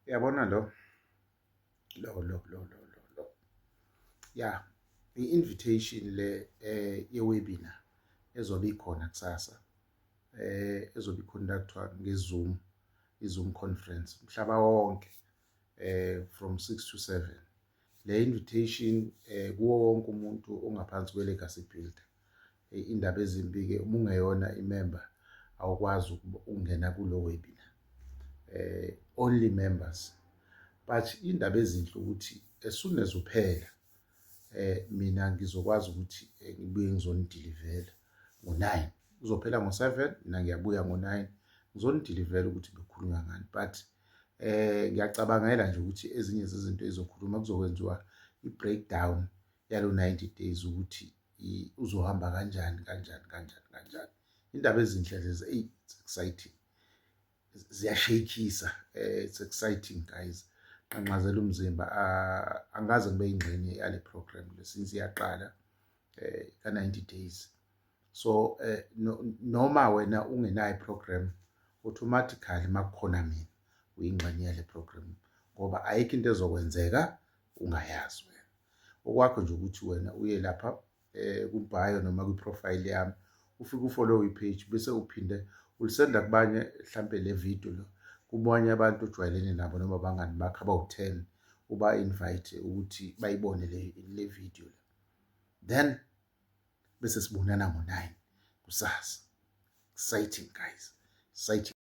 Uyabona lo. Yeah, i-invitation le ye-webinar ezobe ikhona kusasa ezobe iconductwa ngeZoom, i-Zoom conference mhlaba wonke from 6 to 7. Le invitation kuwo wonke umuntu ongaphansi kwe-legacy builder. Indaba ezimbi-ke uma ungeyona imember awukwazi ukungena kulo webinar. Only members. But indaba ezinhle ukuthi as soon as uphela mina ngizokwazi ukuthi ngibuye ngizonidilivela ngo-9. Uzophela ngo-7, mina ngiyabuya ngo-9 ngizonidilivela ukuthi bekukhulunywa ngani. But ngiyacabangela nje ukuthi ezinye zezinto ezokhuluma kuzokwenziwa i-breakdown yalo 90 days ukuthi uzohamba kanjani. Indaba ezinhle lezi, it's exciting. Ziyashaykhisa, it's exciting guys. Nqanqazela umzimba, angaze ngibe ingxenye yale program since iyaqala ka-90 days. So noma wena ungenayo program, automatically makukhona mina uyingxenye yale program ngoba ayikho into ezokwenzeka ungayazi wena. Okwakho nje ukuthi wena uye lapha ku-bio noma kwi-profile yami ufike ufollow i-page bese uphinde ulisenda kubanye mhlampe le video lo kubanye abantu ojwayelene nabo noma abangani bakho abawu-10 uba-invite ukuthi bayibone le video le. Then bese sibonana ngo-9 kusasa. Exciting guys, exciting.